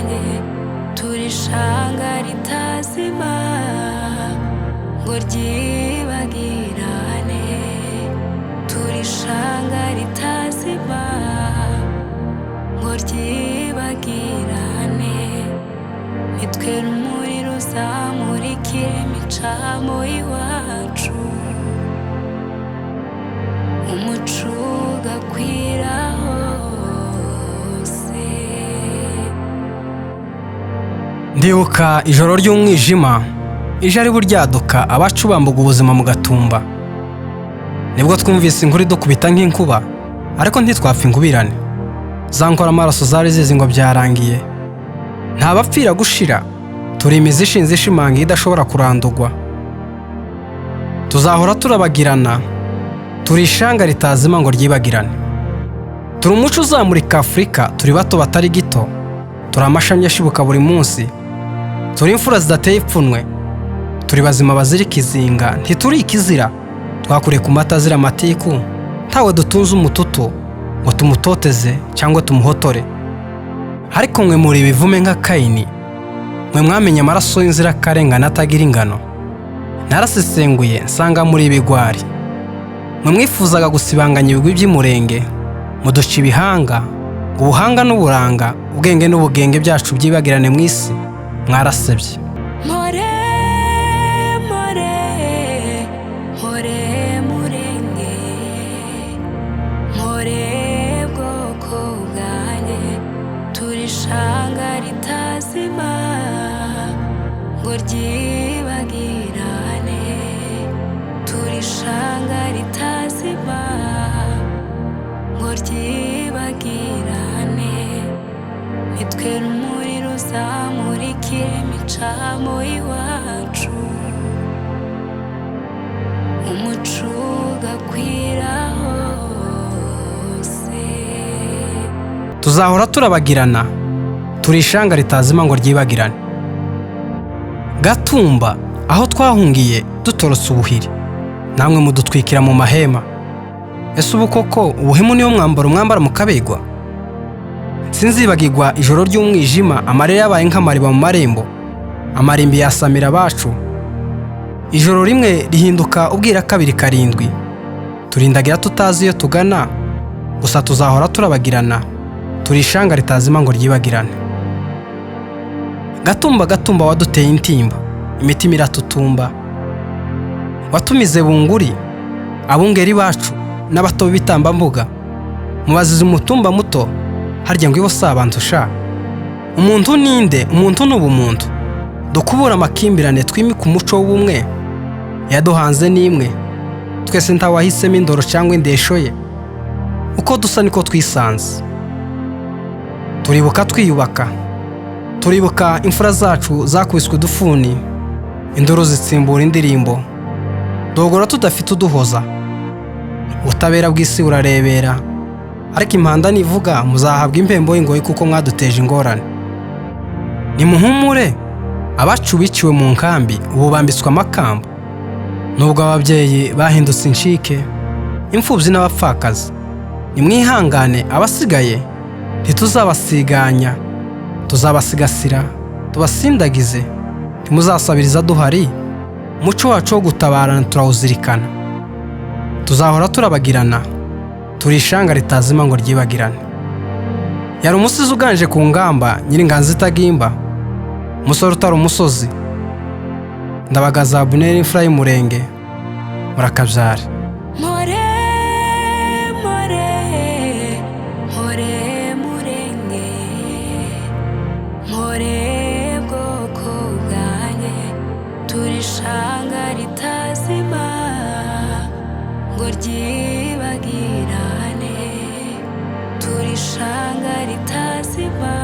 bwanjye turishanga ritazima ngo ryibagirane turishanga ritazima ngo ryibagirane nitwe rumuri ruzamurikira imicamo iwacu umuco ugakwira hose. Ndibuka ijoro ry'umwijima ije ari buryaduka abacu bambuga ubuzima mu gatumba nibwo twumvise inkuru idukubita nk'inkuba ariko ntitwapfa inkubirane zankora amaraso zari zizi ngo byarangiye nta bapfira gushira turi imizi ishinze ishimangi idashobora kurandurwa tuzahora turabagirana turi ishanga ritazima ngo ryibagirane turi umuco uzamurika Afurika turi bato batari gito turi amashami ashibuka buri munsi turi imfura zidateye ipfunwe turi bazima bazira ikizinga ntituri ikizira twakure ku mata azira amatiku ntawe dutunze umututu ngo tumutoteze cyangwa tumuhotore ariko mwe muri bivume nka Kayini mwe mwamenye amaraso y'inzirakarengane atagira ingano narasesenguye nsanga muri ibigwari mwe mwifuzaga gusibanganya ibigwi by'umurenge muduca ibihanga ubuhanga n'uburanga ubwenge n'ubugenge byacu byibagirane mu isi mwarasebye. Turishanga ritazima ngo ryibagirane turishanga ritazima ngo ryibagirane nitwe rumuri ruzamurikira imicamo iwacu umuco ugakwira hose. Tuzahora turabagirana turi ishanga ritazima ngo ryibagirane. Gatumba aho twahungiye dutorotse ubuhiri namwe mudutwikira mu mahema ese ubu koko ubuhemu niyo mwambaro mwambara mukabegwa sinzibagirwa ijoro ry'umwijima amarira yabaye nk'amariba mu marembo amarimbi yasamira abacu ijoro rimwe rihinduka ubwira kabiri karindwi turindagira tutazi iyo tugana gusa tuzahora turabagirana turi ishanga ritazima ngo ryibagirane. Gatumba gatumba waduteye intimba imitima iratutumba watumize bunguri abungeri bacu n'abato bitambambuga mubazize umutumba muto harya ngo ibo sabantu sha umuntu ninde umuntu n'ubumuntu dukubura amakimbirane twimika umuco w'ubumwe yaduhanze n'imwe twese ntawahisemo indoro cyangwa indesho ye uko dusa niko twisanze turibuka twiyubaka turibuka imfura zacu zakubiswe udufuni induru zitsimbura indirimbo dogora tudafite uduhoza ubutabera bw'isi burarebera ariko impanda nivuga muzahabwa impembo y'ingoyi kuko mwaduteje ingorane nimuhumure abacu biciwe mu nkambi ubu bambitswe amakamba nubwo ababyeyi bahindutse inshike imfubyi n'abapfakazi nimwihangane abasigaye ntituzabasiganya tuzabasigasira tubasindagize ntimuzasabiriza duhari umuco wacu wo gutabarana turawuzirikana tuzahora turabagirana turi ishanga ritazima ngo ryibagirane. Yari umusizi uganje ku ngamba nyiringanzi itagimba umusore utari umusozi Ndabagaza Abuneri imfura y'umurenge murakabyare. Turishanga ritazima ngo ryibagirane turishanga ritazima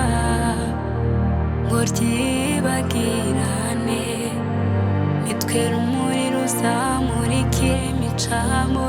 ngo ryibagirane nitwe rumuri ruzamurikira imicamo